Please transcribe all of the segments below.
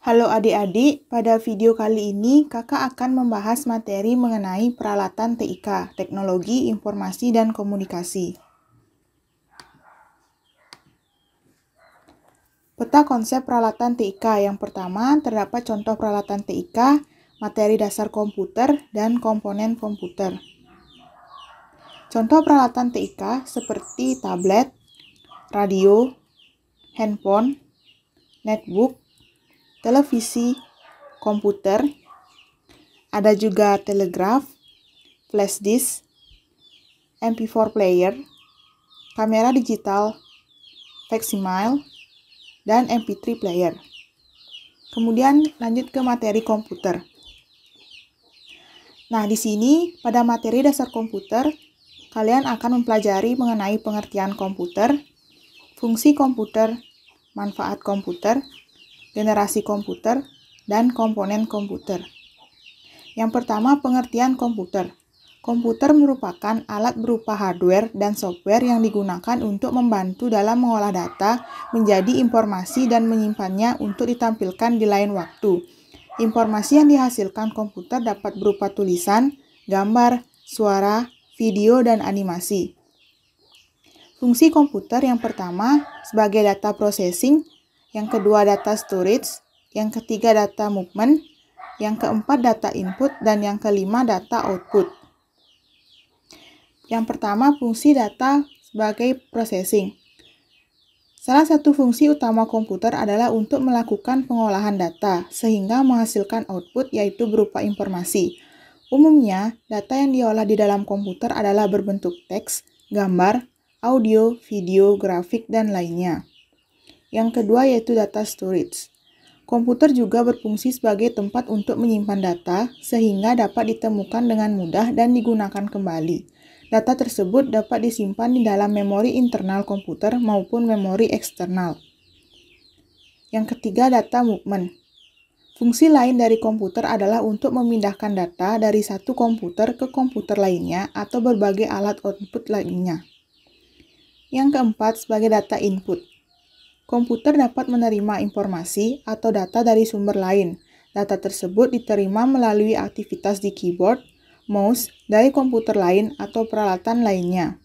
Halo adik-adik, pada video kali ini kakak akan membahas materi mengenai peralatan TIK, Teknologi Informasi dan Komunikasi. Peta konsep peralatan TIK yang pertama terdapat contoh peralatan TIK, materi dasar komputer, dan komponen komputer. Contoh peralatan TIK seperti tablet, radio, handphone, netbook, televisi, komputer, ada juga telegraf, flash disk, MP4 player, kamera digital, facsimile, dan MP3 player. Kemudian lanjut ke materi komputer. Nah, di sini pada materi dasar komputer, kalian akan mempelajari mengenai pengertian komputer, fungsi komputer, manfaat komputer, generasi komputer, dan komponen komputer. Yang pertama, pengertian komputer. Komputer merupakan alat berupa hardware dan software yang digunakan untuk membantu dalam mengolah data menjadi informasi dan menyimpannya untuk ditampilkan di lain waktu. Informasi yang dihasilkan komputer dapat berupa tulisan, gambar, suara, video, dan animasi. Fungsi komputer yang pertama sebagai data processing, yang kedua data storage, yang ketiga data movement, yang keempat data input, dan yang kelima data output. Yang pertama, fungsi data sebagai processing. Salah satu fungsi utama komputer adalah untuk melakukan pengolahan data, sehingga menghasilkan output yaitu berupa informasi. Umumnya, data yang diolah di dalam komputer adalah berbentuk teks, gambar, audio, video, grafik, dan lainnya. Yang kedua yaitu data storage. Komputer juga berfungsi sebagai tempat untuk menyimpan data, sehingga dapat ditemukan dengan mudah dan digunakan kembali. Data tersebut dapat disimpan di dalam memori internal komputer maupun memori eksternal. Yang ketiga, data movement. Fungsi lain dari komputer adalah untuk memindahkan data dari satu komputer ke komputer lainnya atau berbagai alat output lainnya. Yang keempat, sebagai data input. Komputer dapat menerima informasi atau data dari sumber lain. Data tersebut diterima melalui aktivitas di keyboard, mouse, dari komputer lain atau peralatan lainnya.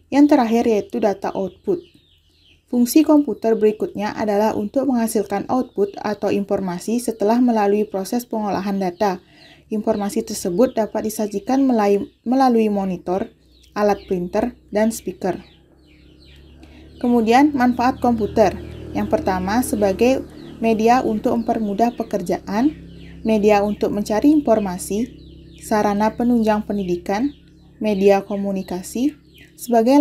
Yang terakhir yaitu data output. Fungsi komputer berikutnya adalah untuk menghasilkan output atau informasi setelah melalui proses pengolahan data. Informasi tersebut dapat disajikan melalui monitor, alat printer, dan speaker. Kemudian, manfaat komputer. Yang pertama, sebagai media untuk mempermudah pekerjaan, media untuk mencari informasi, sarana penunjang pendidikan, media komunikasi, sebagai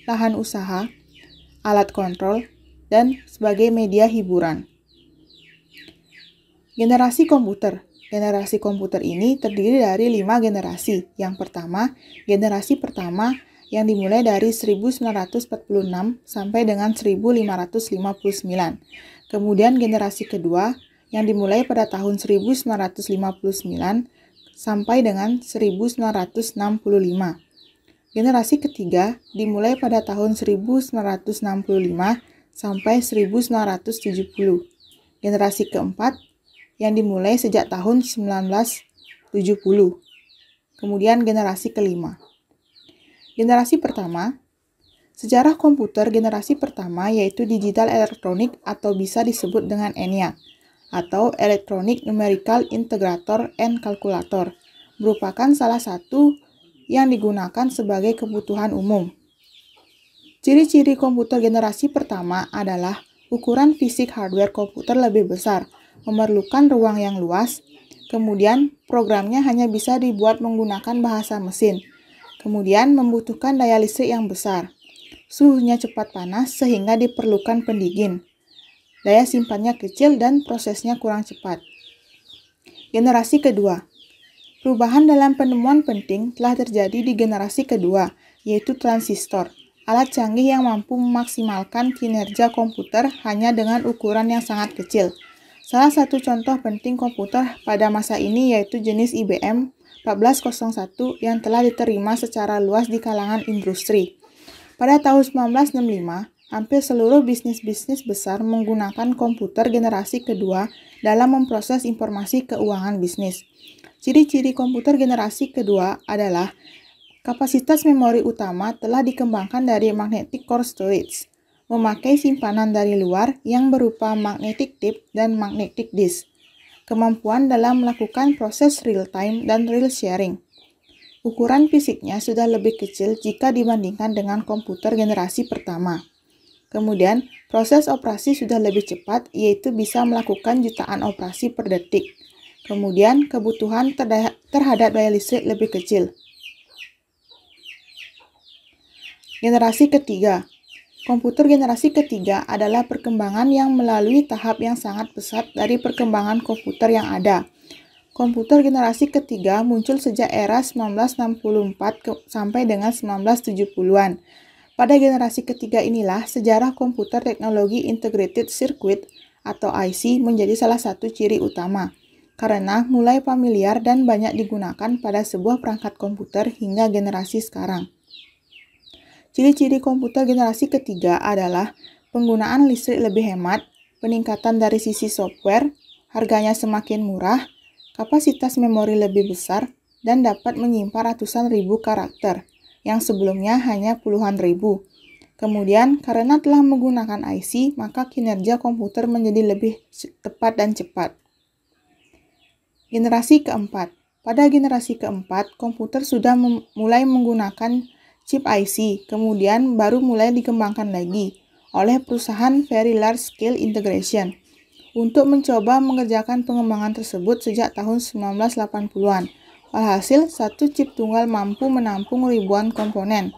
lahan usaha, alat kontrol, dan sebagai media hiburan. Generasi komputer. Generasi komputer ini terdiri dari 5 generasi. Yang pertama, generasi pertama yang dimulai dari 1946 sampai dengan 1559. Kemudian generasi kedua yang dimulai pada tahun 1959 sampai dengan 1965. Generasi ketiga dimulai pada tahun 1965 sampai 1970. Generasi keempat yang dimulai sejak tahun 1970. Kemudian generasi kelima. Generasi pertama, sejarah komputer generasi pertama yaitu digital elektronik atau bisa disebut dengan ENIAC atau Electronic Numerical Integrator and Calculator, merupakan salah satu yang digunakan sebagai kebutuhan umum. Ciri-ciri komputer generasi pertama adalah ukuran fisik hardware komputer lebih besar, memerlukan ruang yang luas, kemudian programnya hanya bisa dibuat menggunakan bahasa mesin, kemudian membutuhkan daya listrik yang besar, suhunya cepat panas sehingga diperlukan pendingin, daya simpannya kecil dan prosesnya kurang cepat. Generasi kedua. Perubahan dalam penemuan penting telah terjadi di generasi kedua, yaitu transistor, alat canggih yang mampu memaksimalkan kinerja komputer hanya dengan ukuran yang sangat kecil. Salah satu contoh penting komputer pada masa ini yaitu jenis IBM 1401 yang telah diterima secara luas di kalangan industri. Pada tahun 1965, Hampir seluruh bisnis-bisnis besar menggunakan komputer generasi kedua dalam memproses informasi keuangan bisnis. Ciri-ciri komputer generasi kedua adalah kapasitas memori utama telah dikembangkan dari magnetic core storage, memakai simpanan dari luar yang berupa magnetic tape dan magnetic disk. Kemampuan dalam melakukan proses real-time dan real sharing. Ukuran fisiknya sudah lebih kecil jika dibandingkan dengan komputer generasi pertama. Kemudian, proses operasi sudah lebih cepat, yaitu bisa melakukan jutaan operasi per detik. Kemudian, kebutuhan terhadap daya listrik lebih kecil. Generasi ketiga. Komputer generasi ketiga adalah perkembangan yang melalui tahap yang sangat pesat dari perkembangan komputer yang ada. Komputer generasi ketiga muncul sejak era 1964 sampai dengan 1970-an. Pada generasi ketiga inilah sejarah komputer teknologi Integrated Circuit atau IC menjadi salah satu ciri utama, karena mulai familiar dan banyak digunakan pada sebuah perangkat komputer hingga generasi sekarang. Ciri-ciri komputer generasi ketiga adalah penggunaan listrik lebih hemat, peningkatan dari sisi software, harganya semakin murah, kapasitas memori lebih besar, dan dapat menyimpan ratusan ribu karakter, yang sebelumnya hanya puluhan ribu. Kemudian, karena telah menggunakan IC, maka kinerja komputer menjadi lebih tepat dan cepat. Generasi keempat. Pada generasi keempat, komputer sudah mulai menggunakan chip IC, kemudian baru mulai dikembangkan lagi oleh perusahaan Very Large Scale Integration untuk mencoba mengerjakan pengembangan tersebut sejak tahun 1980-an. Alhasil, satu chip tunggal mampu menampung ribuan komponen.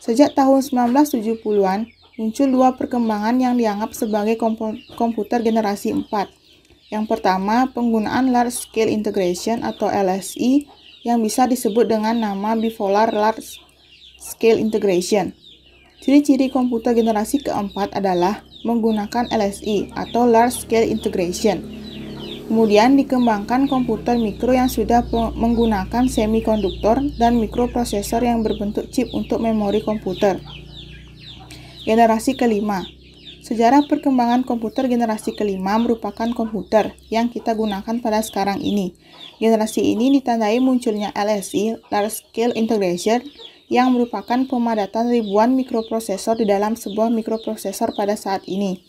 Sejak tahun 1970-an, muncul dua perkembangan yang dianggap sebagai komputer generasi 4. Yang pertama, penggunaan Large Scale Integration atau LSI yang bisa disebut dengan nama Bipolar Large Scale Integration. Ciri-ciri komputer generasi keempat adalah menggunakan LSI atau Large Scale Integration. Kemudian dikembangkan komputer mikro yang sudah menggunakan semikonduktor dan mikroprosesor yang berbentuk chip untuk memori komputer. Generasi kelima. Sejarah perkembangan komputer generasi kelima merupakan komputer yang kita gunakan pada sekarang ini. Generasi ini ditandai munculnya LSI, Large Scale Integration, yang merupakan pemadatan ribuan mikroprosesor di dalam sebuah mikroprosesor pada saat ini.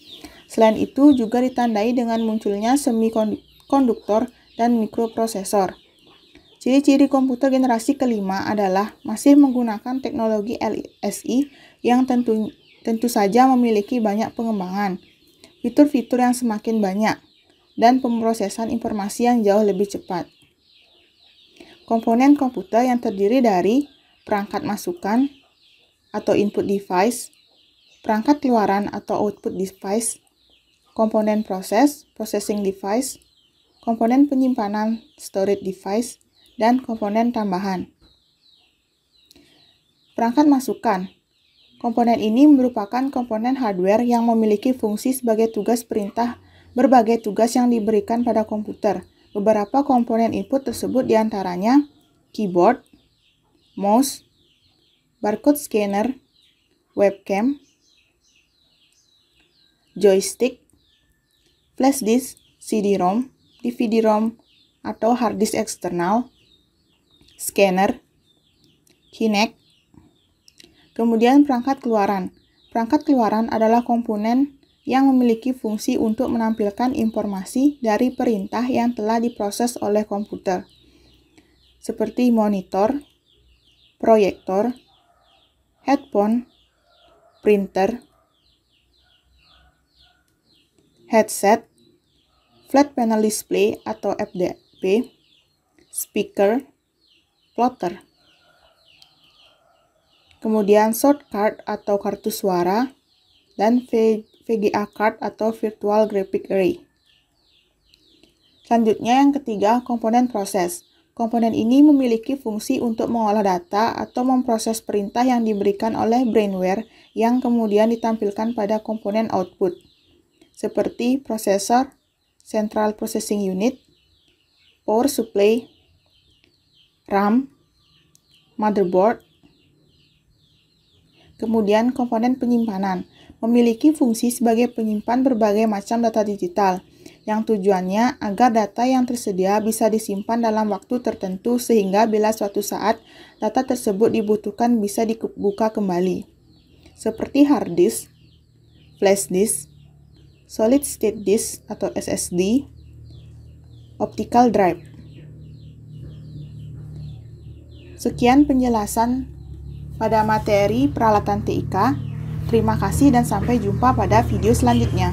Selain itu, juga ditandai dengan munculnya semikonduktor dan mikroprosesor. Ciri-ciri komputer generasi kelima adalah masih menggunakan teknologi LSI yang tentu saja memiliki banyak pengembangan, fitur-fitur yang semakin banyak, dan pemrosesan informasi yang jauh lebih cepat. Komponen komputer yang terdiri dari perangkat masukan atau input device, perangkat keluaran atau output device, komponen proses, processing device, komponen penyimpanan, storage device, dan komponen tambahan. Perangkat masukan. Komponen ini merupakan komponen hardware yang memiliki fungsi sebagai tugas perintah berbagai tugas yang diberikan pada komputer. Beberapa komponen input tersebut diantaranya keyboard, mouse, barcode scanner, webcam, joystick, flash disk, CD-ROM, DVD-ROM atau hard disk eksternal, scanner, Kinect. Kemudian perangkat keluaran. Perangkat keluaran adalah komponen yang memiliki fungsi untuk menampilkan informasi dari perintah yang telah diproses oleh komputer, seperti monitor, proyektor, headphone, printer, headset, flat panel display atau FDP, speaker, plotter. Kemudian short card atau kartu suara, dan VGA card atau Virtual Graphic Array. Selanjutnya yang ketiga, komponen proses. Komponen ini memiliki fungsi untuk mengolah data atau memproses perintah yang diberikan oleh brainware yang kemudian ditampilkan pada komponen output, seperti prosesor, Central Processing Unit, power supply, RAM, motherboard. Kemudian komponen penyimpanan. memiliki fungsi sebagai penyimpan berbagai macam data digital, yang tujuannya agar data yang tersedia bisa disimpan dalam waktu tertentu sehingga bila suatu saat data tersebut dibutuhkan bisa dibuka kembali. Seperti hard disk, flash disk, solid state disk atau SSD, optical drive. Sekian penjelasan pada materi peralatan TIK. Terima kasih dan sampai jumpa pada video selanjutnya.